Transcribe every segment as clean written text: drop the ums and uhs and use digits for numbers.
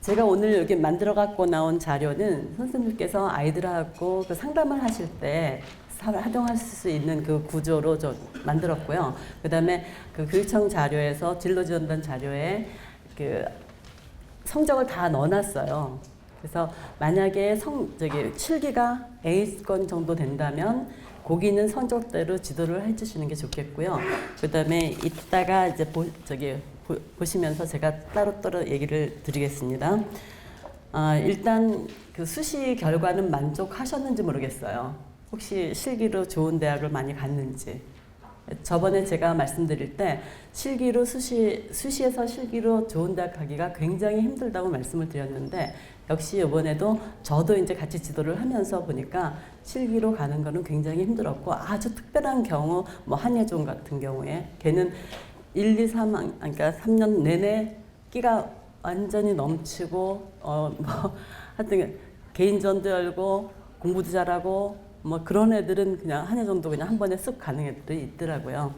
제가 오늘 여기 만들어 갖고 나온 자료는 선생님께서 아이들하고 그 상담을 하실 때 활용할 수 있는 그 구조로 좀 만들었고요. 그 다음에 그 교육청 자료에서 진로 지원단 자료에 그 성적을 다 넣어놨어요. 그래서 만약에 실기가 A권 정도 된다면 거기는 성적대로 지도를 해주시는 게 좋겠고요. 그 다음에 이따가 이제 보시면서 제가 따로따로 얘기를 드리겠습니다. 일단 그 수시 결과는 만족하셨는지 모르겠어요. 혹시 실기로 좋은 대학을 많이 갔는지. 저번에 제가 말씀드릴 때 실기로 수시에서 실기로 좋은 대학 가기가 굉장히 힘들다고 말씀을 드렸는데 역시 이번에도 저도 이제 같이 지도를 하면서 보니까 실기로 가는 거는 굉장히 힘들었고 아주 특별한 경우 뭐 한예종 같은 경우에 걔는 1, 2, 3, 그러니까 3년 내내 끼가 완전히 넘치고 하여튼 개인전도 열고 공부도 잘하고 뭐 그런 애들은 그냥 한예종도 그냥 한 번에 쓱 가는 애들이 있더라고요.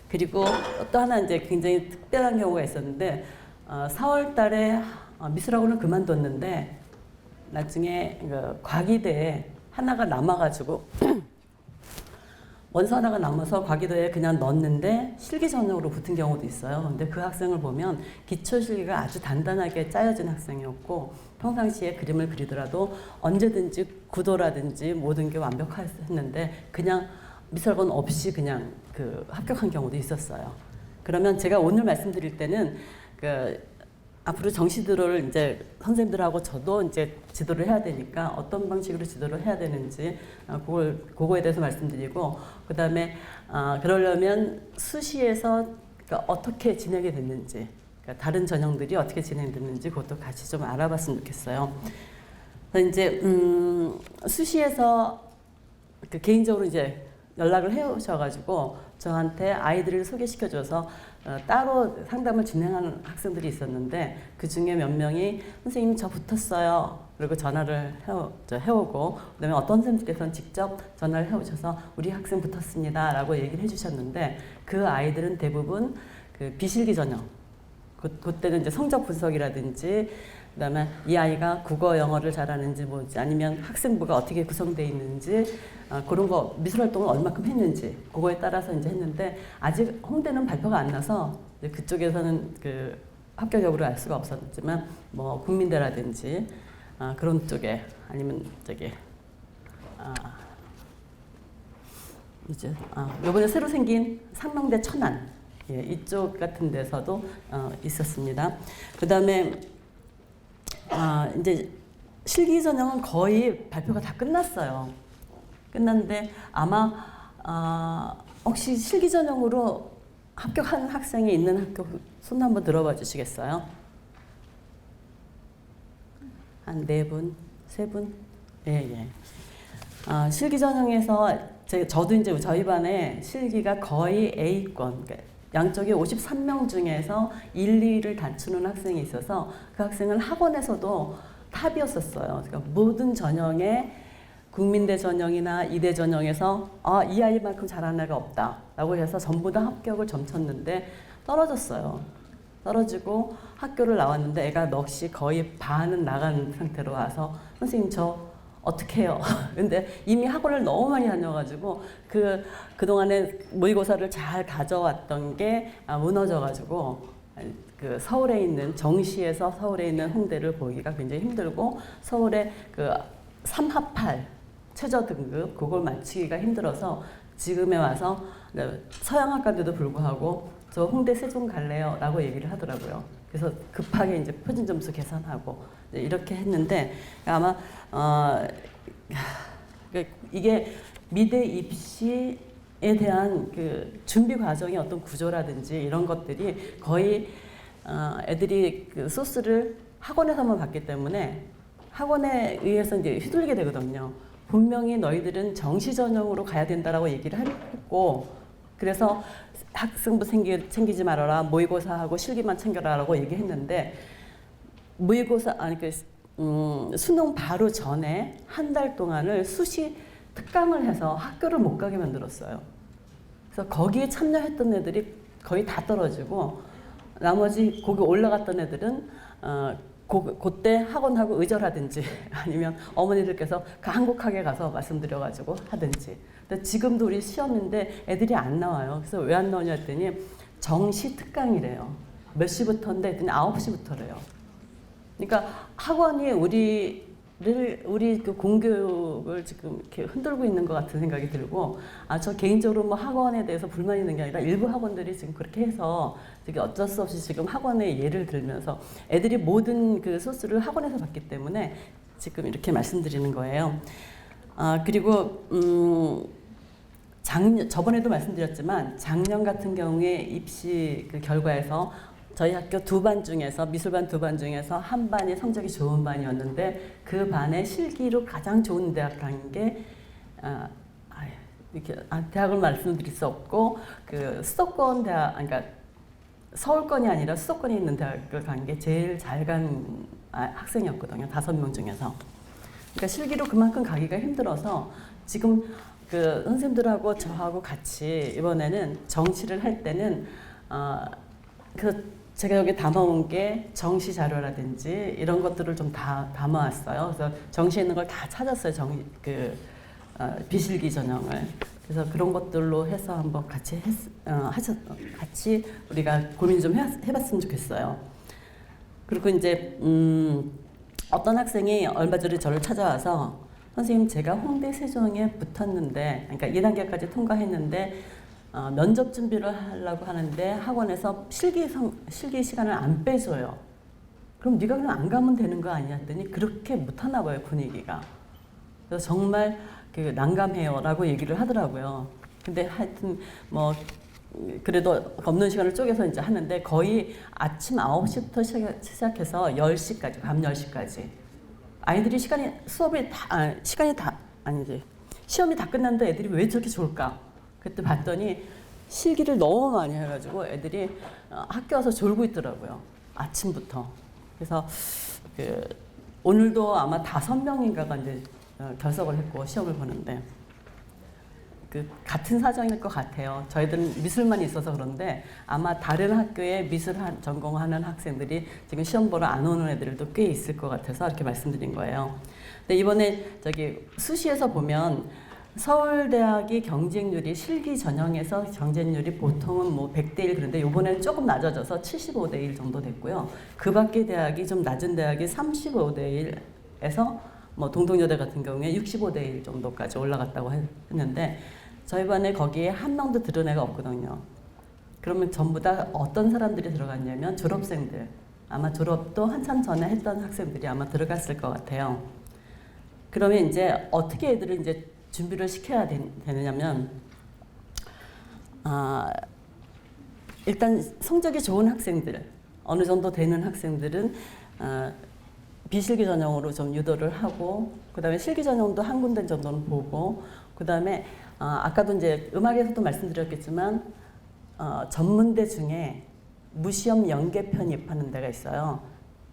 그리고 또 하나 이제 굉장히 특별한 경우가 있었는데 4월 달에 미술학원을 그만뒀는데 나중에 그 과기대에 하나가 남아가지고 원서 하나가 남아서 과기도에 그냥 넣었는데 실기 전형으로 붙은 경우도 있어요. 근데 그 학생을 보면 기초 실기가 아주 단단하게 짜여진 학생이었고 평상시에 그림을 그리더라도 언제든지 구도라든지 모든 게 완벽했는데 그냥 미술학원 없이 그냥 그 합격한 경우도 있었어요. 그러면 제가 오늘 말씀드릴 때는 앞으로 정시들을 이제 선생님들하고 저도 이제 지도를 해야 되니까 어떤 방식으로 지도를 해야 되는지 그거에 대해서 말씀드리고 그 다음에 그러려면 수시에서 그러니까 어떻게 진행이 됐는지 그러니까 다른 전형들이 어떻게 진행됐는지 그것도 같이 좀 알아봤으면 좋겠어요. 그래서 이제 수시에서 개인적으로 이제 연락을 해 오셔가지고 저한테 아이들을 소개시켜줘서 따로 상담을 진행하는 학생들이 있었는데 그 중에 몇 명이 선생님 저 붙었어요. 그리고 전화를 해오고 그다음에 어떤 선생님께서는 직접 전화를 해오셔서 우리 학생 붙었습니다 라고 얘기를 해주셨는데 그 아이들은 대부분 그 비실기 전형 그때는 이제 성적 분석이라든지 그다음에 이 아이가 국어 영어를 잘하는지 뭐지 아니면 학생부가 어떻게 구성되어 있는지 그런 거 미술 활동을 얼마큼 했는지 그거에 따라서 이제 했는데 아직 홍대는 발표가 안 나서 그쪽에서는 그 합격적으로 알 수가 없었지만 뭐 국민대라든지 그런 쪽에 아니면 이제 요번에 새로 생긴 상명대 천안 이쪽 같은 데서도 있었습니다. 그 다음에 이제 실기 전형은 거의 발표가 다 끝났어요. 끝났는데 아마 혹시 실기 전형으로 합격한 학생이 있는 학교 손 한번 들어봐 주시겠어요? 한 4분, 3분? 예. 실기 전형에서 저도 이제 저희 반에 실기가 거의 A권, 그러니까 양쪽에 53명 중에서 1, 2를 다투는 학생이 있어서 그 학생은 학원에서도 탑이었었어요. 그러니까 모든 전형에 국민대 전형이나 이대 전형에서 이 아이만큼 잘하는 애가 없다라고 해서 전부 다 합격을 점쳤는데 떨어졌어요. 떨어지고 학교를 나왔는데 애가 넋이 거의 반은 나간 상태로 와서 선생님 저 어떻게 해요? 근데 이미 학원을 너무 많이 다녀가지고 그동안에 모의고사를 잘 가져왔던 게 무너져가지고 그 서울에 있는 정시에서 서울에 있는 홍대를 보기가 굉장히 힘들고 서울에 그 3합8 최저 등급 그걸 맞추기가 힘들어서 지금에 와서 서양학과인데도 불구하고 저 홍대 세종 갈래요? 라고 얘기를 하더라고요. 그래서 급하게 이제 표준 점수 계산하고 이렇게 했는데 아마 이게 미대 입시에 대한 그 준비 과정의 어떤 구조라든지 이런 것들이 거의 애들이 그 소스를 학원에서만 봤기 때문에 학원에 의해서 이제 휘둘리게 되거든요. 분명히 너희들은 정시 전형으로 가야 된다라고 얘기를 했고 그래서 학생부 챙기지 말아라 모의고사하고 실기만 챙겨라라고 얘기했는데 모의고사 수능 바로 전에 한 달 동안을 수시 특강을 해서 학교를 못 가게 만들었어요. 그래서 거기에 참여했던 애들이 거의 다 떨어지고 나머지 거기 올라갔던 애들은 그때 학원하고 의절하든지 아니면 어머니들께서 한국학에 가서 말씀드려가지고 하든지. 근데 지금도 우리 시험인데 애들이 안 나와요. 그래서 왜 안 나오냐 했더니 정시 특강이래요. 몇 시부터인데 했더니 9시부터래요. 그러니까 학원이 우리 그 공교육을 지금 이렇게 흔들고 있는 것 같은 생각이 들고, 저 개인적으로 뭐 학원에 대해서 불만이 있는 게 아니라 일부 학원들이 지금 그렇게 해서 되게 어쩔 수 없이 지금 학원에 예를 들면서 애들이 모든 그 소스를 학원에서 받기 때문에 지금 이렇게 말씀드리는 거예요. 그리고 저번에도 말씀드렸지만 작년 같은 경우에 입시 그 결과에서 저희 학교 2반 중에서 미술반 2반 중에서 한 반이 성적이 좋은 반이었는데 그 반에 실기로 가장 좋은 대학 간 게 이렇게 대학을 말씀드릴 수 없고 그 수도권 대학, 그러니까 서울권이 아니라 수도권에 있는 대학을 간 게 제일 잘 간 학생이었거든요. 5명 중에서. 그러니까 실기로 그만큼 가기가 힘들어서 지금 그 선생님들하고 저하고 같이 이번에는 정시를 할 때는 제가 여기 담아온 게 정시 자료라든지 이런 것들을 좀 다 담아왔어요. 그래서 정시에 있는 걸 다 찾았어요. 비실기 전형을. 그래서 그런 것들로 해서 한번 같이 같이 우리가 고민 좀 해봤으면 좋겠어요. 그리고 이제 어떤 학생이 얼마 전에 저를 찾아와서 선생님 제가 홍대 세종에 붙었는데, 그러니까 2단계까지 통과했는데 면접 준비를 하려고 하는데 학원에서 실기 시간을 안 빼줘요. 그럼 네가 그냥 안 가면 되는 거 아니야? 했더니 그렇게 못하나 봐요, 분위기가. 그래서 정말 그 난감해요라고 얘기를 하더라고요. 근데 하여튼 뭐 그래도 없는 시간을 쪼개서 이제 하는데 거의 아침 9시부터 시작해서 10시까지, 밤 10시까지. 아이들이 시간이 시험이 다 끝났는데 애들이 왜 저렇게 졸까? 그때 봤더니 실기를 너무 많이 해가지고 애들이 학교 와서 졸고 있더라고요. 아침부터. 그래서 오늘도 아마 5명인가가 이제 결석을 했고 시험을 보는데 같은 사정일 것 같아요. 저희들은 미술만 있어서 그런데 아마 다른 학교에 미술 전공하는 학생들이 지금 시험 보러 안 오는 애들도 꽤 있을 것 같아서 이렇게 말씀드린 거예요. 근데 이번에 수시에서 보면 서울대학이 경쟁률이 실기 전형에서 경쟁률이 보통은 뭐 100대 1 그런데 이번에는 조금 낮아져서 75대 1 정도 됐고요. 그 밖의 대학이 좀 낮은 대학이 35대 1에서 뭐 동덕여대 같은 경우에 65대 1 정도까지 올라갔다고 했는데 저희 반에 거기에 한 명도 들은 애가 없거든요. 그러면 전부 다 어떤 사람들이 들어갔냐면 졸업생들. 아마 졸업도 한참 전에 했던 학생들이 아마 들어갔을 것 같아요. 그러면 이제 어떻게 애들을 이제 준비를 시켜야 되느냐면 일단 성적이 좋은 학생들, 어느 정도 되는 학생들은 비실기 전형으로 좀 유도를 하고 그다음에 실기 전형도 한 군데 정도는 보고 그다음에 아까도 이제 음악에서도 말씀드렸겠지만 전문대 중에 무시험 연계 편입하는 데가 있어요.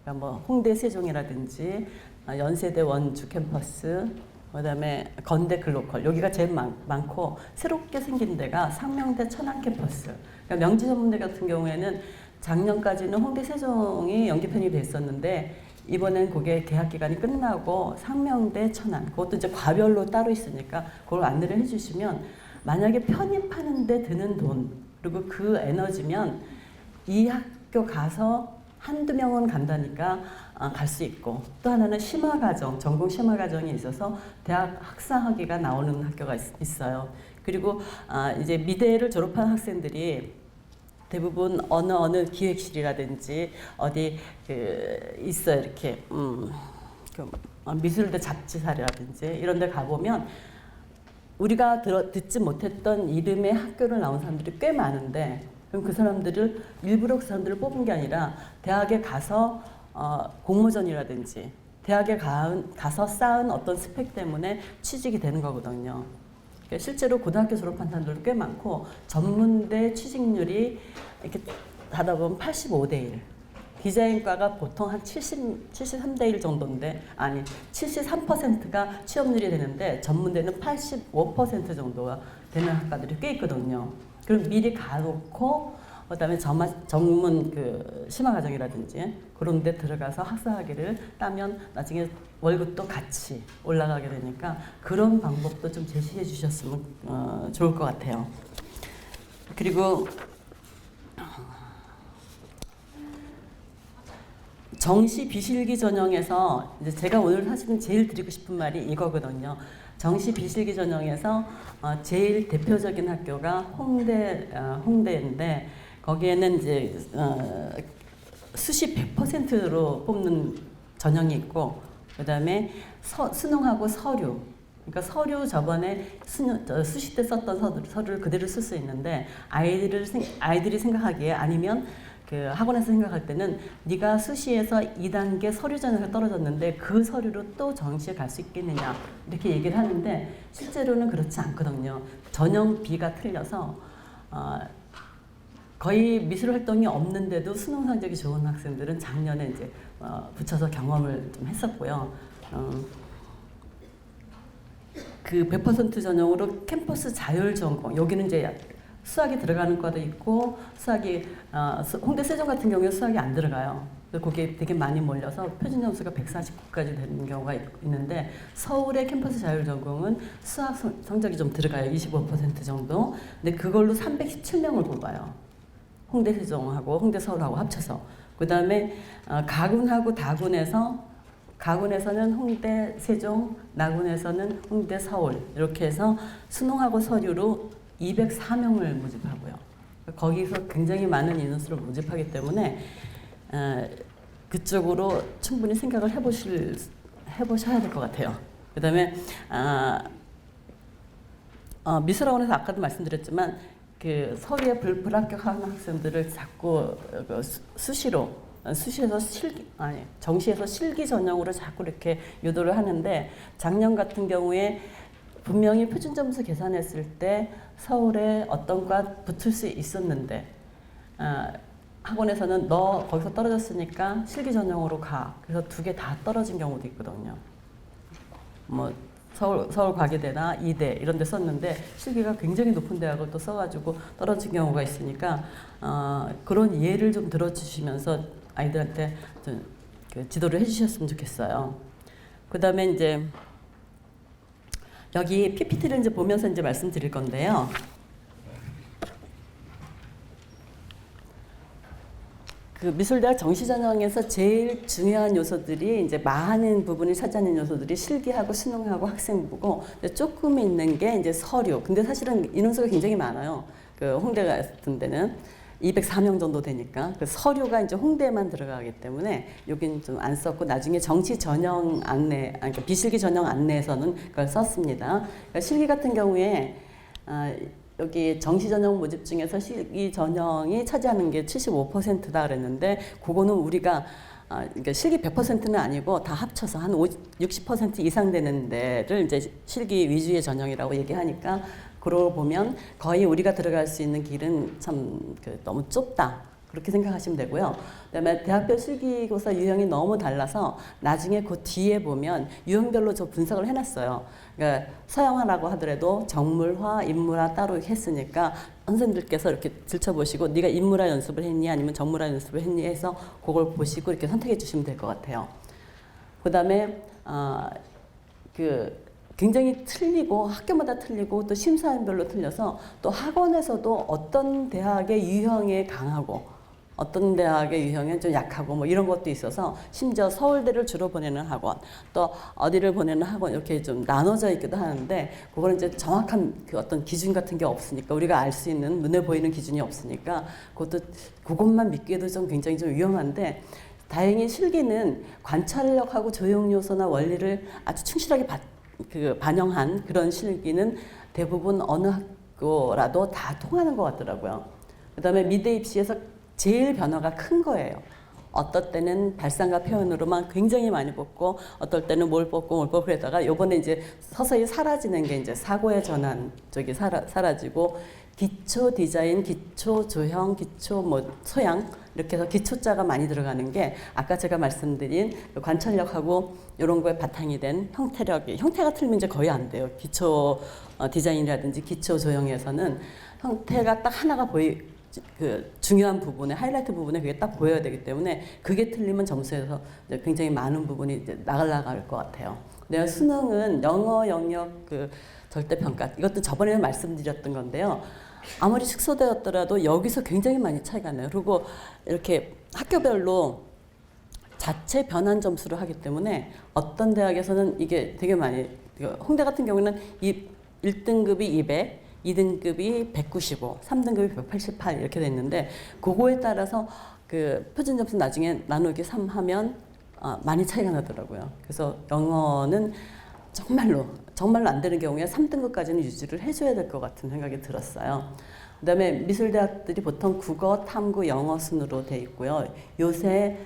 그러니까 뭐 홍대 세종이라든지 연세대 원주 캠퍼스 그다음에 건대 글로컬 여기가 제일 많고 새롭게 생긴 데가 상명대 천안 캠퍼스. 그러니까 명지전문대 같은 경우에는 작년까지는 홍대 세종이 연계 편입이 됐었는데 이번엔 그게 개학 기간이 끝나고 상명대 천안 그것도 이제 과별로 따로 있으니까 그걸 안내를 해주시면 만약에 편입하는 데 드는 돈 그리고 그 에너지면 이 학교 가서 한두 명은 간다니까 갈 수 있고 또 하나는 심화과정, 전공 심화과정이 있어서 대학 학사학위가 나오는 학교가 있어요. 그리고 이제 미대를 졸업한 학생들이 대부분 어느 기획실이라든지 어디 있어요. 이렇게 미술대 잡지사라든지 이런 데 가보면 우리가 듣지 못했던 이름의 학교를 나온 사람들이 꽤 많은데 그럼 그 사람들을 일부러 그 사람들을 뽑은 게 아니라 대학에 가서 공모전이라든지 대학에 가서 쌓은 어떤 스펙 때문에 취직이 되는 거거든요. 그러니까 실제로 고등학교 졸업한 사람들도 꽤 많고 전문대 취직률이 이렇게 하다 보면 85대 1. 디자인과가 보통 한 73대 1 정도인데 아니 73%가 취업률이 되는데 전문대는 85% 정도가 되는 학과들이 꽤 있거든요. 그럼 미리 가놓고 그다음에 전문 그 심화과정이라든지 그런 데 들어가서 학사학위를 따면 나중에 월급도 같이 올라가게 되니까 그런 방법도 좀 제시해 주셨으면 좋을 것 같아요. 그리고 정시 비실기 전형에서 이제 제가 오늘 사실은 제일 드리고 싶은 말이 이거거든요. 정시 비실기 전형에서 제일 대표적인 학교가 홍대인데 거기에는 이제 수시 100%로 뽑는 전형이 있고 그다음에 수능하고 서류. 그러니까 서류 저번에 수시 때 썼던 서류를 그대로 쓸 수 있는데 아이들이 생각하기에 아니면 그 학원에서 생각할 때는 네가 수시에서 2단계 서류 전형에 떨어졌는데 그 서류로 또 정시에 갈 수 있겠느냐 이렇게 얘기를 하는데 실제로는 그렇지 않거든요. 전형 B가 틀려서 거의 미술 활동이 없는데도 수능 성적이 좋은 학생들은 작년에 이제 붙여서 경험을 좀 했었고요. 그 100% 전형으로 캠퍼스 자율 전공 여기는 이제 수학이 들어가는 과도 있고 수학이 홍대 세종 같은 경우에 수학이 안 들어가요. 거기에 되게 많이 몰려서 표준 점수가 149까지 되는 경우가 있는데 서울의 캠퍼스 자율 전공은 수학 성적이 좀 들어가요. 25% 정도. 근데 그걸로 317명을 뽑아요. 홍대 세종하고 홍대 서울하고 합쳐서. 그다음에 가군하고 가군에서는 홍대 세종, 나군에서는 홍대 서울 이렇게 해서 수능하고 서류로 204명을 모집하고요. 거기서 굉장히 많은 인원수를 모집하기 때문에 그쪽으로 충분히 생각을 해보셔야 될 것 같아요. 그다음에 미술학원에서 아까도 말씀드렸지만 그 서류에 불합격하는 학생들을 자꾸 정시에서 실기 전형으로 자꾸 이렇게 유도를 하는데 작년 같은 경우에 분명히 표준 점수 계산했을 때 서울에 어떤 과 붙을 수 있었는데 학원에서는 너 거기서 떨어졌으니까 실기 전형으로 가. 그래서 2개 다 떨어진 경우도 있거든요. 뭐 서울과기대나 이대 이런 데 썼는데 실기가 굉장히 높은 대학을 또 써가지고 떨어진 경우가 있으니까 그런 예를 좀 들어주시면서 아이들한테 좀 지도를 해주셨으면 좋겠어요. 그 다음에 이제 여기 PPT를 이제 보면서 이제 말씀드릴 건데요. 그 미술대학 정시전형에서 제일 중요한 요소들이 이제 많은 부분을 차지하는 요소들이 실기하고 수능하고 학생부고 조금 있는 게 이제 서류. 근데 사실은 인원수가 굉장히 많아요. 그 홍대 같은 데는 204명 정도 되니까 그 서류가 이제 홍대만 들어가기 때문에 여기는 좀 안 썼고 나중에 정시 전형 안내, 그러니까 비실기 전형 안내에서는 그걸 썼습니다. 그러니까 실기 같은 경우에 여기 정시 전형 모집 중에서 실기 전형이 차지하는 게 75%다 그랬는데 그거는 우리가 그러니까 실기 100%는 아니고 다 합쳐서 한 60% 이상 되는 데를 이제 실기 위주의 전형이라고 얘기하니까 그러고 보면 거의 우리가 들어갈 수 있는 길은 참 너무 좁다. 그렇게 생각하시면 되고요. 그다음에 대학별 실기고사 유형이 너무 달라서 나중에 그 뒤에 보면 유형별로 저 분석을 해놨어요. 그러니까 서양화라고 하더라도 정물화, 인물화 따로 했으니까 선생님들께서 이렇게 들춰보시고 네가 인물화 연습을 했니 아니면 정물화 연습을 했니 해서 그걸 보시고 이렇게 선택해 주시면 될 것 같아요. 그다음에 굉장히 틀리고 학교마다 틀리고 또 심사위원별로 틀려서 또 학원에서도 어떤 대학의 유형에 강하고 어떤 대학의 유형에 좀 약하고 뭐 이런 것도 있어서 심지어 서울대를 주로 보내는 학원 또 어디를 보내는 학원 이렇게 좀 나눠져 있기도 하는데 그거는 이제 정확한 그 어떤 기준 같은 게 없으니까 우리가 알 수 있는 눈에 보이는 기준이 없으니까 그것만 믿기에도 좀 굉장히 좀 위험한데 다행히 실기는 관찰력하고 조형 요소나 원리를 아주 충실하게 반영한 그런 실기는 대부분 어느 학교라도 다 통하는 것 같더라고요. 그 다음에 미대 입시에서 제일 변화가 큰 거예요. 어떨 때는 발상과 표현으로만 굉장히 많이 뽑고 어떨 때는 뭘 뽑고 그러다가 요번에 이제 서서히 사라지는 게 이제 사고의 전환 쪽이 사라지고 기초 디자인, 기초 조형, 기초 소양 이렇게 해서 기초자가 많이 들어가는 게 아까 제가 말씀드린 관찰력하고 이런 거에 바탕이 된 형태가 틀리면 이제 거의 안 돼요. 기초 디자인이라든지 기초 조형에서는 형태가 딱 하나가 그 중요한 부분에 하이라이트 부분에 그게 딱 보여야 되기 때문에 그게 틀리면 점수에서 이제 굉장히 많은 부분이 이제 나갈 것 같아요. 내가 수능은 영어 영역 그 절대 평가 이것도 저번에 말씀드렸던 건데요. 아무리 축소되었더라도 여기서 굉장히 많이 차이가 나요. 그리고 이렇게 학교별로 자체 변환 점수를 하기 때문에 어떤 대학에서는 이게 되게 많이 홍대 같은 경우는 이 1등급이 200, 2등급이 195, 3등급이 188 이렇게 됐는데 그거에 따라서 그 표준 점수 나중에 나누기 3 하면 많이 차이가 나더라고요. 그래서 영어는 정말로 안 되는 경우에 3등급까지는 유지를 해줘야 될 것 같은 생각이 들었어요. 그다음에 미술대학들이 보통 국어, 탐구, 영어 순으로 돼 있고요. 요새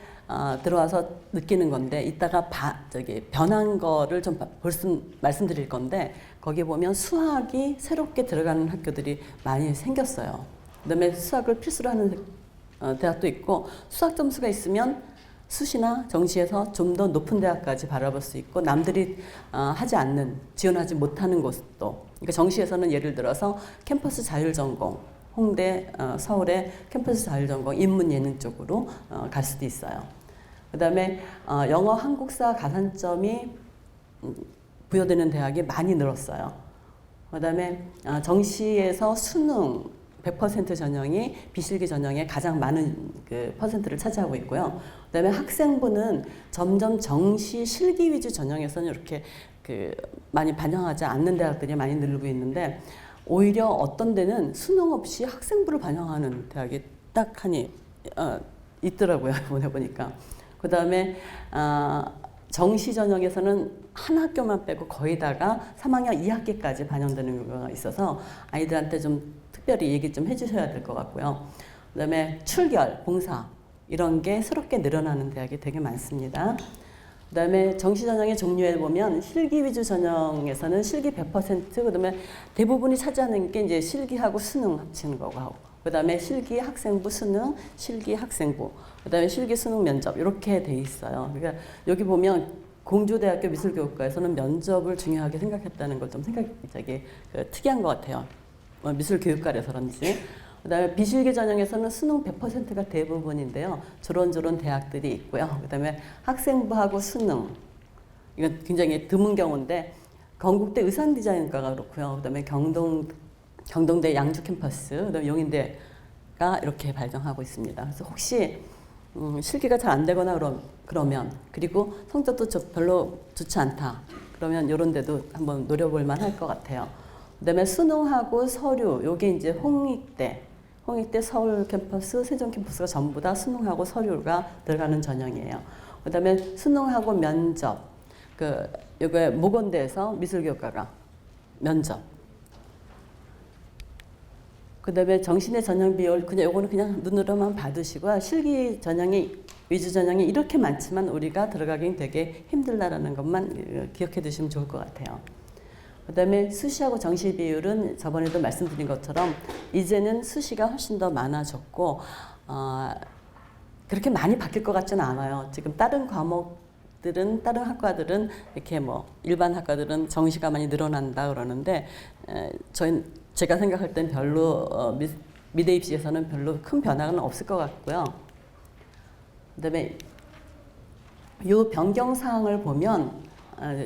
들어와서 느끼는 건데 이따가 변한 거를 좀 말씀드릴 건데 거기 보면 수학이 새롭게 들어가는 학교들이 많이 생겼어요. 그다음에 수학을 필수로 하는 대학도 있고 수학 점수가 있으면 수시나 정시에서 좀 더 높은 대학까지 바라볼 수 있고 남들이 하지 않는 지원하지 못하는 곳도 그러니까 정시에서는 예를 들어서 캠퍼스 자율전공 홍대, 서울의 캠퍼스 자율전공 인문 예능 쪽으로 갈 수도 있어요. 그다음에 영어 한국사 가산점이 부여되는 대학이 많이 늘었어요. 그다음에 정시에서 수능 100% 전형이 비실기 전형의 가장 많은 그 퍼센트를 차지하고 있고요. 그다음에 학생부는 점점 정시 실기 위주 전형에서는 이렇게 그 많이 반영하지 않는 대학들이 많이 늘고 있는데 오히려 어떤 데는 수능 없이 학생부를 반영하는 대학이 딱 하니 있더라고요. 보니까. 그다음에 정시 전형에서는 한 학교만 빼고 거의 다가 3학년 2학기까지 반영되는 경우가 있어서 아이들한테 좀 특별히 얘기 좀 해주셔야 될 것 같고요. 그다음에 출결, 봉사 이런 게 새롭게 늘어나는 대학이 되게 많습니다. 그다음에 정시 전형의 종류에 보면 실기 위주 전형에서는 실기 100%, 그다음에 대부분이 차지하는 게 이제 실기하고 수능 합치는 거고 하고, 그다음에 실기 학생부 수능, 실기 학생부, 그다음에 실기 수능 면접 이렇게 돼 있어요. 그러니까 여기 보면 공주대학교 미술교육과에서는 면접을 중요하게 생각했다는 걸 좀 특이한 것 같아요. 미술교육과라서 그런지. 그다음에 비실기 전형에서는 수능 100%가 대부분인데요. 저런 대학들이 있고요. 그다음에 학생부하고 수능 이건 굉장히 드문 경우인데 건국대 의상디자인과가 그렇고요. 그다음에 경동대 양주 캠퍼스, 그다음에 용인대가 이렇게 발령하고 있습니다. 그래서 혹시 실기가 잘 안 되거나 그러면 그리고 성적도 별로 좋지 않다. 그러면 이런 데도 한번 노려볼 만할 것 같아요. 그다음에 수능하고 서류, 요게 이제 홍익대 서울 캠퍼스, 세종 캠퍼스가 전부 다 수능하고 서류가 들어가는 전형이에요. 그다음에 수능하고 면접, 요게 모건대에서 미술교과가 면접. 그다음에 정신의 전형 비율 요거는 그냥 눈으로만 봐두시고 실기 전형이 위주 전형이 이렇게 많지만 우리가 들어가긴 되게 힘들다라는 것만 기억해 두시면 좋을 것 같아요. 그다음에 수시하고 정시 비율은 저번에도 말씀드린 것처럼 이제는 수시가 훨씬 더 많아졌고 그렇게 많이 바뀔 것 같지는 않아요. 지금 다른 학과들은 이렇게 일반 학과들은 정시가 많이 늘어난다 그러는데 제가 생각할 땐 별로 미대 입시에서는 별로 큰 변화는 없을 것 같고요. 그다음에 이 변경 사항을 보면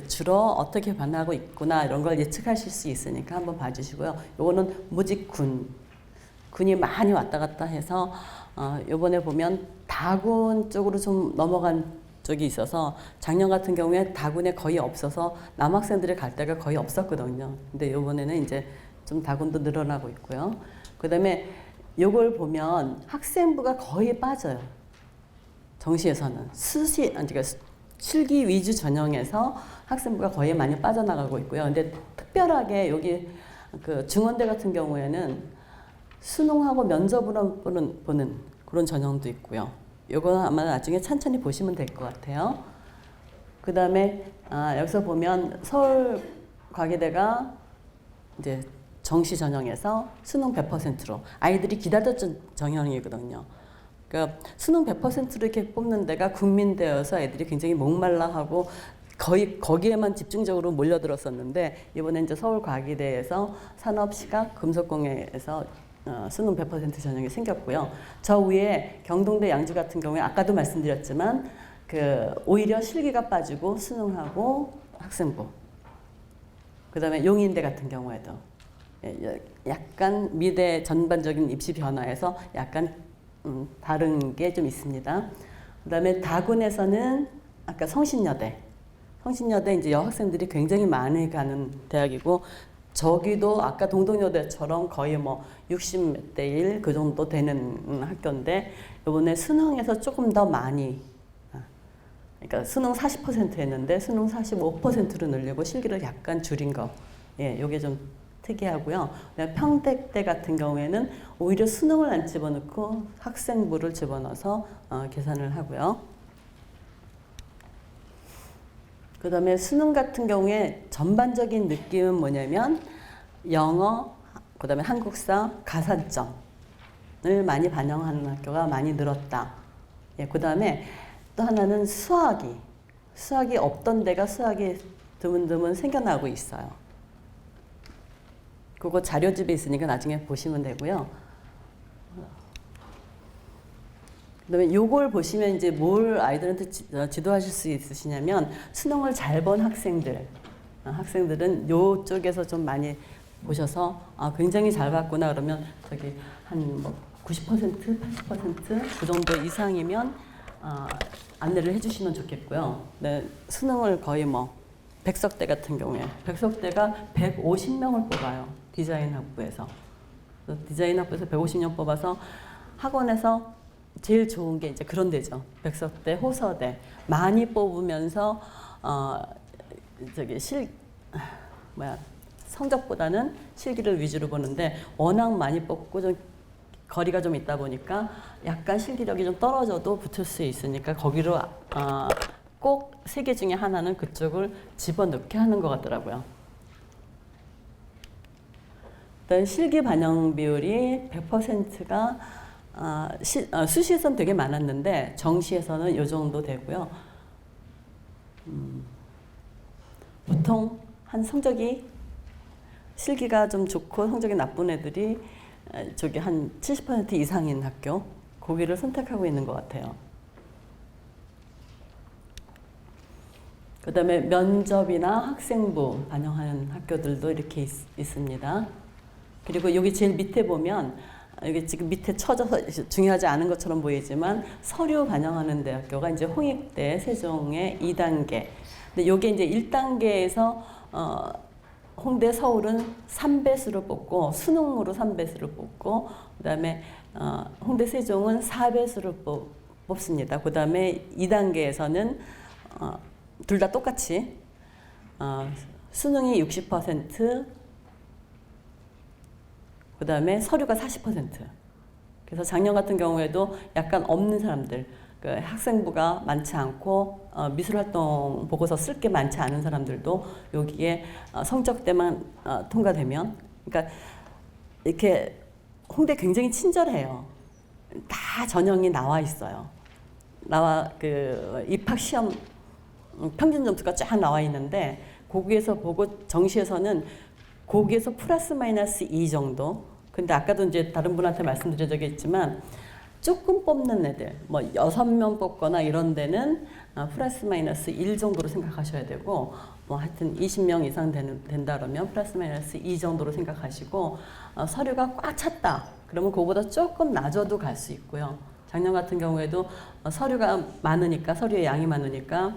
주로 어떻게 변하고 있구나 이런 걸 예측하실 수 있으니까 한번 봐주시고요. 요거는 모집 군이 많이 왔다 갔다 해서 요번에 보면 다군 쪽으로 좀 넘어간 쪽이 있어서 작년 같은 경우에 다군에 거의 없어서 남학생들이 갈 데가 거의 없었거든요. 근데 요번에는 이제 좀 다군도 늘어나고 있고요. 그다음에 요걸 보면 학생부가 거의 빠져요. 정시에서는 그러니까 실기 위주 전형에서 학생부가 거의 많이 빠져나가고 있고요. 근데 특별하게 여기 중원대 같은 경우에는 수능하고 면접으로 보는 그런 전형도 있고요. 요거는 아마 나중에 천천히 보시면 될 것 같아요. 그 다음에 여기서 보면 서울과기대가 이제 정시 전형에서 수능 100%로 아이들이 기다렸던 전형이거든요. 그러니까 수능 100%로 이렇게 뽑는 데가 국민대여서 애들이 굉장히 목말라하고 거의 거기에만 집중적으로 몰려들었었는데 이번에 이제 서울과기대에서 산업시각 금속공예에서 수능 100% 전형이 생겼고요. 저 위에 경동대 양주 같은 경우에 아까도 말씀드렸지만 오히려 실기가 빠지고 수능하고 학생부. 그다음에 용인대 같은 경우에도 약간 미대 전반적인 입시 변화에서 약간 다른 게 좀 있습니다. 그다음에 다군에서는 아까 성신여대 이제 여학생들이 굉장히 많이 가는 대학이고 저기도 아까 동덕여대처럼 거의 뭐 60몇 대 1 그 정도 되는 학교인데 이번에 수능에서 조금 더 많이 그러니까 수능 40% 했는데 수능 45%로 늘리고 실기를 약간 줄인 거. 예, 요게 좀 특이하고요. 평택대 같은 경우에는 오히려 수능을 안 집어넣고 학생부를 집어넣어서 계산을 하고요. 그 다음에 수능 같은 경우에 전반적인 느낌은 뭐냐면 영어, 그 다음에 한국사, 가산점을 많이 반영하는 학교가 많이 늘었다. 예, 그 다음에 또 하나는 수학이 없던 데가 수학이 드문드문 생겨나고 있어요. 그거 자료집에 있으니까 나중에 보시면 되고요. 그다음에 요걸 보시면 이제 뭘 아이들한테 지도하실 수 있으시냐면 수능을 잘 본 학생들은 요쪽에서 좀 많이 보셔서 굉장히 잘 봤구나 그러면 저기 한 뭐 90%, 80% 그 정도 이상이면 안내를 해주시면 좋겠고요. 네, 수능을 거의 뭐 백석대 같은 경우에 백석대가 150명을 뽑아요. 디자인 학부에서 150명 뽑아서 학원에서 제일 좋은 게 이제 그런 데죠. 백석대, 호서대 많이 뽑으면서 성적보다는 실기를 위주로 보는데 워낙 많이 뽑고 좀 거리가 좀 있다 보니까 약간 실기력이 좀 떨어져도 붙을 수 있으니까 거기로 꼭 세 개 중에 하나는 그쪽을 집어넣게 하는 것 같더라고요. 일단 실기 반영 비율이 100%가 수시에서는 되게 많았는데 정시에서는 이 정도 되고요. 보통 한 성적이 실기가 좀 좋고 성적이 나쁜 애들이 저기 한 70% 이상인 학교 거기를 선택하고 있는 것 같아요. 그 다음에 면접이나 학생부 반영하는 학교들도 이렇게 있습니다. 그리고 여기 제일 밑에 보면 여기 지금 밑에 쳐져서 중요하지 않은 것처럼 보이지만 서류 반영하는 대학교가 이제 홍익대, 세종의 2단계. 근데 요게 이제 1단계에서 홍대, 서울은 3배수를 뽑고 수능으로 3배수를 뽑고 그다음에 홍대, 세종은 4배수를 뽑습니다. 그다음에 2단계에서는 둘 다 똑같이 수능이 60%, 그 다음에 서류가 40%. 그래서 작년 같은 경우에도 약간 없는 사람들, 그 학생부가 많지 않고 미술활동 보고서 쓸 게 많지 않은 사람들도 여기에 성적대만 통과되면, 그러니까 이렇게 홍대 굉장히 친절해요. 다 전형이 나와 있어요. 입학 시험 평균 점수가 쫙 나와 있는데 거기에서 보고 정시에서는 거기에서 플러스 마이너스 2 정도. 근데 아까도 이제 다른 분한테 말씀드린 적이 있지만 조금 뽑는 애들, 뭐 6명 뽑거나 이런 데는 플러스 마이너스 1 정도로 생각하셔야 되고, 뭐 하여튼 20명 이상 된다 그러면 플러스 마이너스 2 정도로 생각하시고, 서류가 꽉 찼다 그러면 그거보다 조금 낮아도 갈 수 있고요. 작년 같은 경우에도 서류가 많으니까, 서류의 양이 많으니까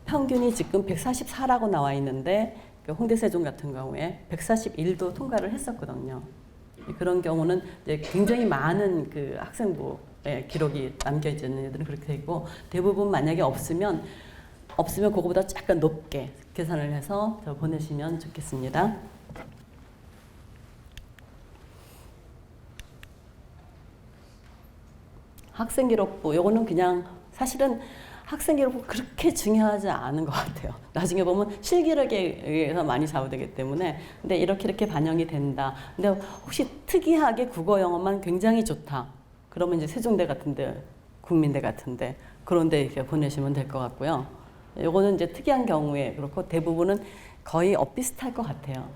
평균이 지금 144라고 나와 있는데 홍대, 세종 같은 경우에 141도 통과를 했었거든요. 그런 경우는 이제 굉장히 많은 그 학생부의 기록이 남겨 있는 애들은 그렇게 되고, 대부분 만약에 없으면 그거보다 약간 높게 계산을 해서 보내시면 좋겠습니다. 학생기록부, 요거는 그냥 사실은 학생기록부 그렇게 중요하지 않은 것 같아요. 나중에 보면 실기력에 의해서 많이 좌우되기 때문에. 근데 이렇게 반영이 된다. 근데 혹시 특이하게 국어 영어만 굉장히 좋다. 그러면 이제 세종대 같은데, 국민대 같은데 그런 데 이렇게 보내시면 될 것 같고요. 요거는 이제 특이한 경우에 그렇고 대부분은 거의 엇비슷할 것 같아요.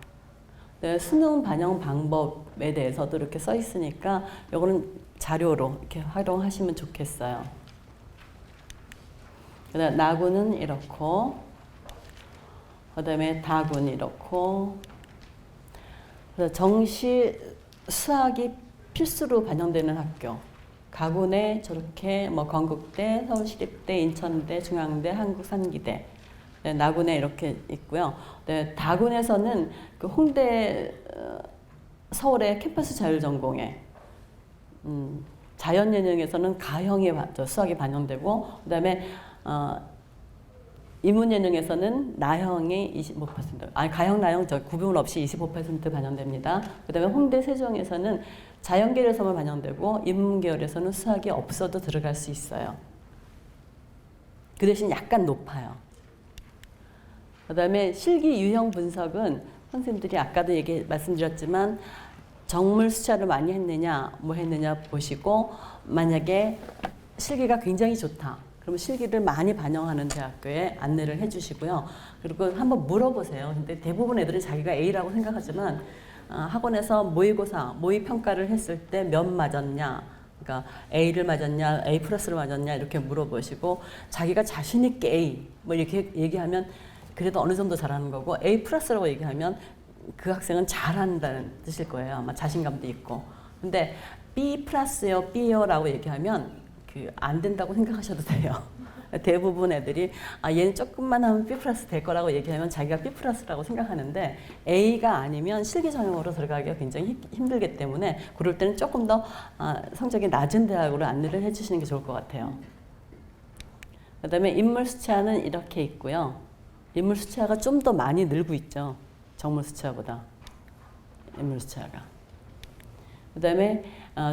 네, 수능 반영 방법에 대해서도 이렇게 써 있으니까 요거는 자료로 이렇게 활용하시면 좋겠어요. 그다음 나군은 이렇고, 그다음에 다군 이렇고, 그다음 정시 수학이 필수로 반영되는 학교. 가군에 저렇게 뭐 건국대, 서울시립대, 인천대, 중앙대, 한국산기대. 네, 나군에 이렇게 있고요. 네, 다군에서는 그 홍대, 서울의 캠퍼스 자율전공에, 자연예능에서는 가형이 수학이 반영되고, 그다음에 인문예능에서는 나형이 25%, 아니 가형 나형 구분 없이 25% 반영됩니다. 그다음에 홍대 세종에서는 자연계열에서만 반영되고 인문계열에서는 수학이 없어도 들어갈 수 있어요. 그 대신 약간 높아요. 그다음에 실기 유형 분석은 선생님들이 아까도 말씀드렸지만 정물 수차를 많이 했느냐 뭐 했느냐 보시고, 만약에 실기가 굉장히 좋다 그러면 실기를 많이 반영하는 대학교에 안내를 해주시고요. 그리고 한번 물어보세요. 근데 대부분 애들이 자기가 A라고 생각하지만 학원에서 모의고사, 모의평가를 했을 때 몇 맞았냐, 그러니까 A를 맞았냐, A 플러스를 맞았냐 이렇게 물어보시고, 자기가 자신 있게 A 뭐 이렇게 얘기하면 그래도 어느 정도 잘하는 거고, A 플러스라고 얘기하면 그 학생은 잘한다는 뜻일 거예요. 아마 자신감도 있고. 근데 B 플러스요, B요라고 얘기하면 안 된다고 생각하셔도 돼요. 대부분 애들이 얘는 조금만 하면 B 플러스 될 거라고 얘기하면 자기가 B 플러스라고 생각하는데, A가 아니면 실기 전형으로 들어가기가 굉장히 힘들기 때문에 그럴 때는 조금 더 성적이 낮은 대학으로 안내를 해주시는 게 좋을 것 같아요. 그 다음에 인물 수치화는 이렇게 있고요. 인물 수치화가 좀 더 많이 늘고 있죠. 정물 수치화보다. 인물 수치화가. 그 다음에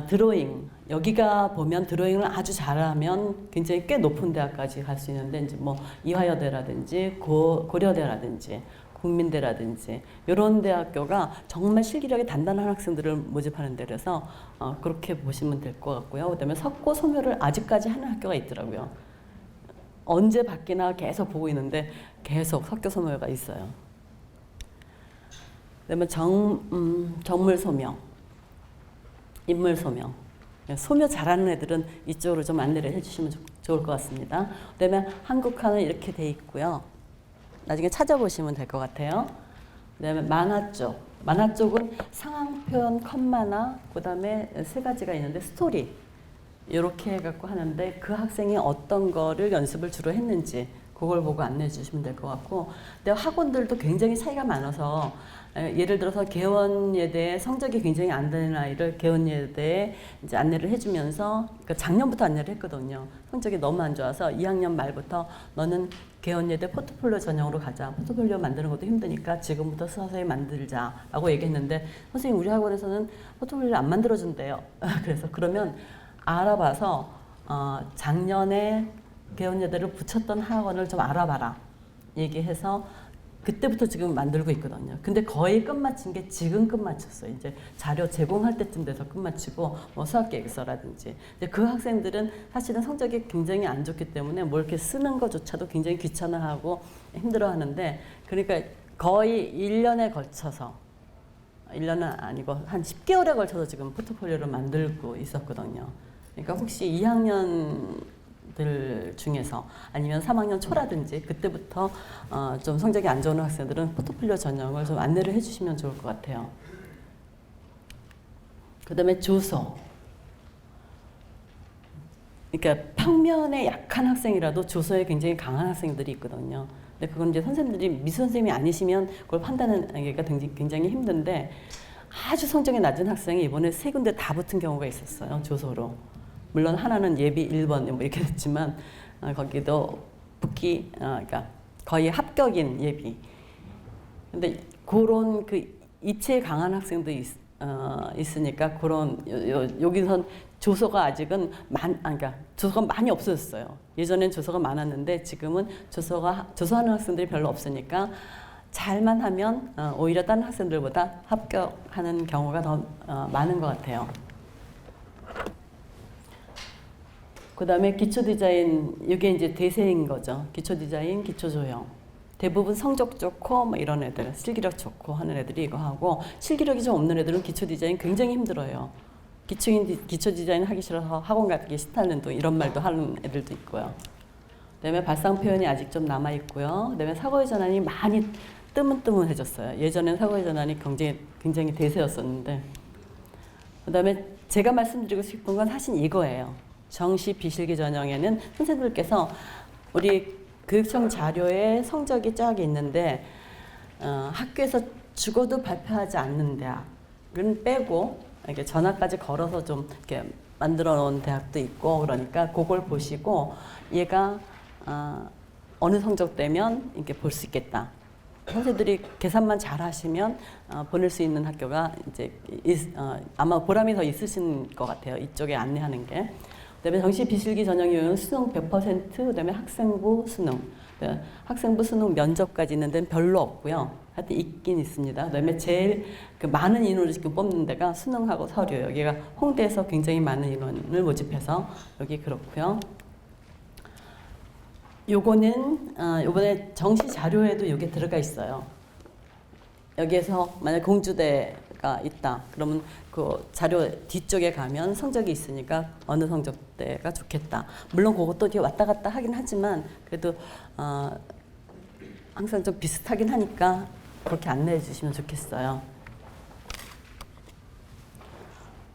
드로잉, 여기가 보면 드로잉을 아주 잘하면 굉장히 꽤 높은 대학까지 갈 수 있는데, 이제 뭐 이화여대라든지 고려대라든지 국민대라든지 이런 대학교가 정말 실기력이 단단한 학생들을 모집하는 데라서 그렇게 보시면 될 것 같고요. 그다음에 석고 소묘를 아직까지 하는 학교가 있더라고요. 언제 바뀌나 계속 보고 있는데 계속 석교 소묘가 있어요. 그다음에 정물 소묘. 인물 소묘. 소묘 잘하는 애들은 이쪽으로 좀 안내를 해주시면 좋을 것 같습니다. 그다음에 한국화는 이렇게 돼 있고요. 나중에 찾아보시면 될 것 같아요. 그다음에 만화 쪽. 만화 쪽은 상황 표현, 컷만화, 그다음에 세 가지가 있는데 스토리 이렇게 해갖고 하는데, 그 학생이 어떤 거를 연습을 주로 했는지 그걸 보고 안내해 주시면 될 것 같고, 근데 학원들도 굉장히 차이가 많아서, 예를 들어서 개원예대에 성적이 굉장히 안 되는 아이를 개원예대에 이제 안내를 해주면서, 그러니까 작년부터 안내를 했거든요. 성적이 너무 안 좋아서 2학년 말부터 너는 개원예대 포트폴리오 전형으로 가자. 포트폴리오 만드는 것도 힘드니까 지금부터 서서히 만들자라고 얘기했는데, 선생님 우리 학원에서는 포트폴리오 안 만들어준대요. 그래서 그러면 알아봐서 작년에 개원예대를 붙였던 학원을 좀 알아봐라 얘기해서 그때부터 지금 만들고 있거든요. 근데 거의 끝마친 게 지금 끝마쳤어요. 이제 자료 제공할 때쯤 돼서 끝마치고, 뭐 수학계획서라든지. 근데 그 학생들은 사실은 성적이 굉장히 안 좋기 때문에 뭘 이렇게 쓰는 것조차도 굉장히 귀찮아하고 힘들어하는데, 그러니까 거의 1년에 걸쳐서, 1년은 아니고 한 10개월에 걸쳐서 지금 포트폴리오를 만들고 있었거든요. 그러니까 혹시 2학년들 중에서 아니면 3학년 초라든지 그때부터 좀 성적이 안 좋은 학생들은 포트폴리오 전형을 좀 안내를 해주시면 좋을 것 같아요. 그 다음에 주소. 그러니까 평면에 약한 학생이라도 주소에 굉장히 강한 학생들이 있거든요. 근데 그건 이제 선생님들이 미술 선생님이 아니시면 그걸 판단하기가 굉장히 힘든데, 아주 성적이 낮은 학생이 이번에 3군데 다 붙은 경우가 있었어요. 주소로. 물론 하나는 예비 1번 뭐 이렇게 됐지만 거기도 붙기, 그러니까 거의 합격인 예비. 근데 그런 그 입체에 강한 학생도 있으니까 그런 여기선 조서가 아직은 그러니까 조서가 많이 없어졌어요. 예전엔 조서가 많았는데 지금은 조서하는 학생들이 별로 없으니까 잘만 하면 오히려 다른 학생들보다 합격하는 경우가 더 많은 것 같아요. 그 다음에 기초 디자인, 이게 이제 대세인 거죠. 기초 디자인, 기초 조형. 대부분 성적 좋고 뭐 이런 애들, 실기력 좋고 하는 애들이 이거 하고, 실기력이 좀 없는 애들은 기초 디자인 굉장히 힘들어요. 기초 디자인 하기 싫어서 학원 가기 싫다는 또 이런 말도 하는 애들도 있고요. 그다음에 발상 표현이 아직 좀 남아 있고요. 그다음에 사고의 전환이 많이 뜨문뜨문해졌어요. 예전엔 사고의 전환이 굉장히 대세였었는데, 그다음에 제가 말씀드리고 싶은 건 사실 이거예요. 정시 비실기 전형에는 선생님들께서 우리 교육청 자료에 성적이 쫙 있는데 학교에서 죽어도 발표하지 않는 대학은 빼고 이렇게 전화까지 걸어서 좀 이렇게 만들어 놓은 대학도 있고, 그러니까 그걸 보시고 얘가 어느 성적 되면 이렇게 볼 수 있겠다. 선생들이 계산만 잘 하시면 보낼 수 있는 학교가 이제 아마 보람이 더 있으신 것 같아요. 이쪽에 안내하는 게. 그다음에 정시 비실기 전형이면 수능 100%, 그다음에 학생부 수능. 학생부 수능 면접까지 있는 데는 별로 없고요. 하여튼 있긴 있습니다. 그다음에 제일 많은 인원을 지금 뽑는 데가 수능하고 서류. 여기가 홍대에서 굉장히 많은 인원을 모집해서 여기 그렇고요. 요거는 요번에 정시 자료에도 요게 들어가 있어요. 여기에서 만약 공주대가 있다 그러면 그 자료 뒤쪽에 가면 성적이 있으니까 어느 성적대가 좋겠다. 물론 그것도 뒤에 왔다 갔다 하긴 하지만 그래도 항상 좀 비슷하긴 하니까 그렇게 안내해 주시면 좋겠어요.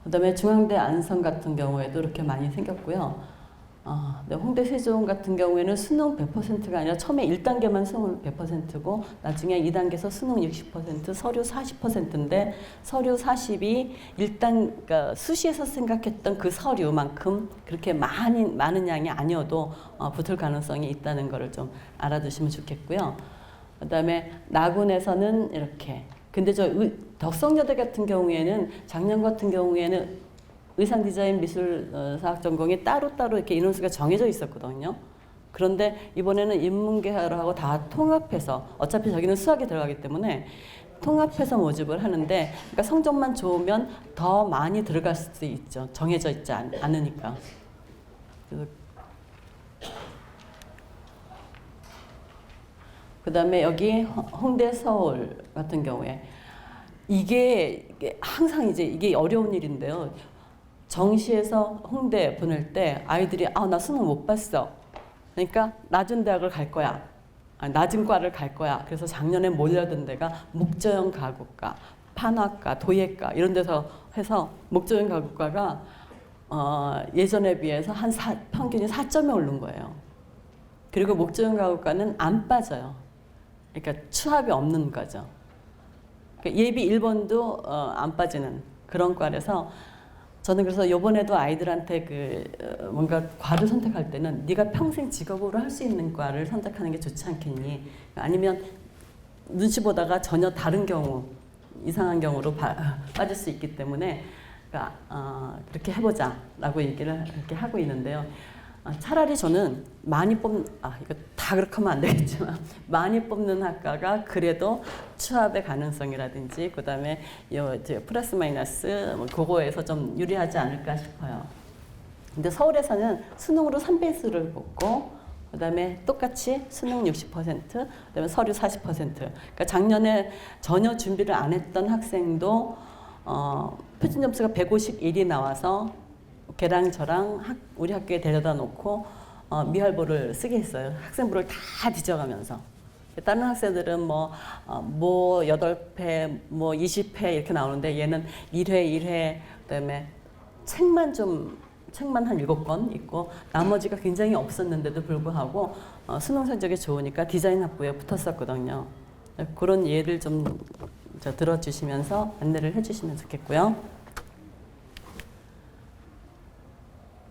그다음에 중앙대 안성 같은 경우에도 이렇게 많이 생겼고요. 네, 홍대 세종 같은 경우에는 수능 100%가 아니라 처음에 1단계만 수능 100%고 나중에 2단계에서 수능 60%, 서류 40%인데 서류 40이 그러니까 수시에서 생각했던 그 서류만큼 그렇게 많은 양이 아니어도 붙을 가능성이 있다는 것을 좀 알아두시면 좋겠고요. 그다음에 나군에서는 이렇게. 근데 저 덕성여대 같은 경우에는 작년 같은 경우에는 의상 디자인 미술 사학 전공이 따로따로 이렇게 인원수가 정해져 있었거든요. 그런데 이번에는 인문계열하고 다 통합해서 어차피 저기는 수학이 들어가기 때문에 통합해서 모집을 하는데 그러니까 성적만 좋으면 더 많이 들어갈 수도 있죠. 정해져 있지 않으니까. 그다음에 여기 홍대 서울 같은 경우에 이게 항상 이게 어려운 일인데요. 정시에서 홍대 보낼 때 아이들이 나 수능 못 봤어. 그러니까 낮은 대학을 갈 거야. 낮은 과를 갈 거야. 그래서 작년에 몰려든 데가 목조형 가구과, 판화과, 도예과 이런 데서 해서 목조형 가구과가 예전에 비해서 평균이 4점이 오른 거예요. 그리고 목조형 가구과는 안 빠져요. 그러니까 추합이 없는 거죠. 그러니까 예비 1번도 안 빠지는 그런 과라서 저는 그래서 이번에도 아이들한테 뭔가 과를 선택할 때는 네가 평생 직업으로 할 수 있는 과를 선택하는 게 좋지 않겠니? 아니면 눈치 보다가 전혀 다른 경우, 이상한 경우로 빠질 수 있기 때문에 그러니까 그렇게 해보자라고 얘기를 이렇게 하고 있는데요. 차라리 저는 많이 이거 다 그렇게 하면 안 되겠지만 많이 뽑는 학과가 그래도 취업의 가능성이라든지 그다음에 플러스 마이너스 그거에서 좀 유리하지 않을까 싶어요. 근데 서울에서는 수능으로 3배수를 뽑고 그다음에 똑같이 수능 60%, 그다음에 서류 40%. 그러니까 작년에 전혀 준비를 안 했던 학생도 표준 점수가 151이 나와서 걔랑 저랑 우리 학교에 데려다 놓고 미할보를 쓰게 했어요. 학생부를 다 뒤져가면서. 다른 학생들은 뭐 8회, 뭐 20회 이렇게 나오는데 얘는 1회, 그다음에 책만 한 7권 있고 나머지가 굉장히 없었는데도 불구하고 수능 성적이 좋으니까 디자인 학부에 붙었었거든요. 그런 예를 좀 들어주시면서 안내를 해주시면 좋겠고요.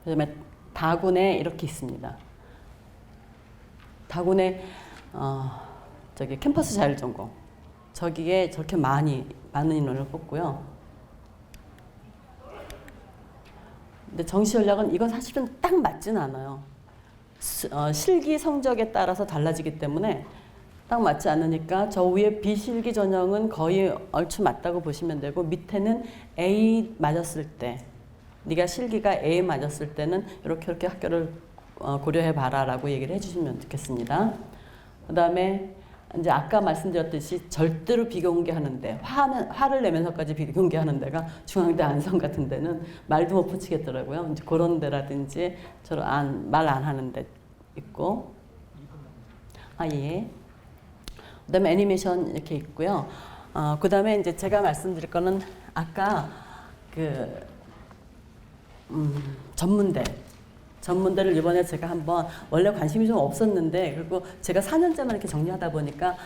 그다음에 다군에 이렇게 있습니다. 다군에 캠퍼스 자율전공 저기에 저렇게 많은 인원을 뽑고요. 근데 정시 전략은 이건 사실은 딱 맞진 않아요. 실기 성적에 따라서 달라지기 때문에 딱 맞지 않으니까 저 위에 비실기 전형은 거의 얼추 맞다고 보시면 되고 밑에는 A 맞았을 때 네가 실기가 A 맞았을 때는 이렇게 학교를 고려해 봐라 라고 얘기를 해주시면 좋겠습니다. 그 다음에 이제 아까 말씀드렸듯이 절대로 비공개하는데 화를 내면서까지 비공개하는 데가 중앙대 안성 같은 데는 말도 못 붙이겠더라고요. 이제 그런 데라든지 저런 말 안 하는 데 있고, 예. 그다음에 애니메이션 이렇게 있고요. 그다음에 이제 제가 말씀드릴 거는 아까 그 전문대를 이번에 제가 한번 원래 관심이 좀 없었는데 그리고 제가 4년째만 이렇게 정리하다 보니까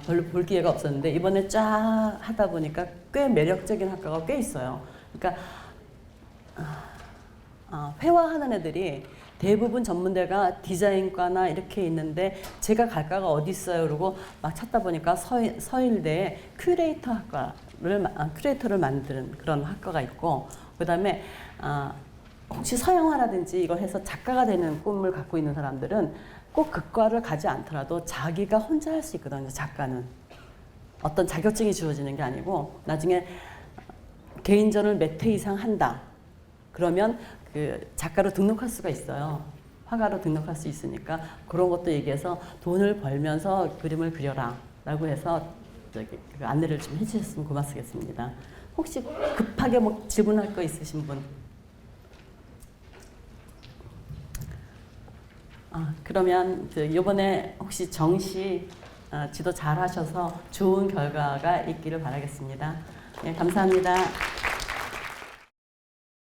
별로 볼 기회가 없었는데 이번에 쫙 하다 보니까 꽤 매력적인 학과가 꽤 있어요. 그러니까 회화하는 애들이 대부분 전문대가 디자인과나 이렇게 있는데 제가 갈 과가 어디 있어요? 그러고 막 찾다 보니까 서일대에 큐레이터를 만드는 그런 학과가 있고 그다음에 혹시 서양화라든지 이걸 해서 작가가 되는 꿈을 갖고 있는 사람들은 꼭 그 과를 가지 않더라도 자기가 혼자 할 수 있거든요. 작가는 어떤 자격증이 주어지는 게 아니고 나중에 개인전을 몇 회 이상 한다. 그러면 그 작가로 등록할 수가 있어요. 화가로 등록할 수 있으니까 그런 것도 얘기해서 돈을 벌면서 그림을 그려라 라고 해서 그 안내를 좀 해주셨으면 고맙겠습니다. 혹시 급하게 뭐 질문할 거 있으신 분? 그러면 이번에 혹시 정시 지도 잘 하셔서 좋은 결과가 있기를 바라겠습니다. 네, 감사합니다.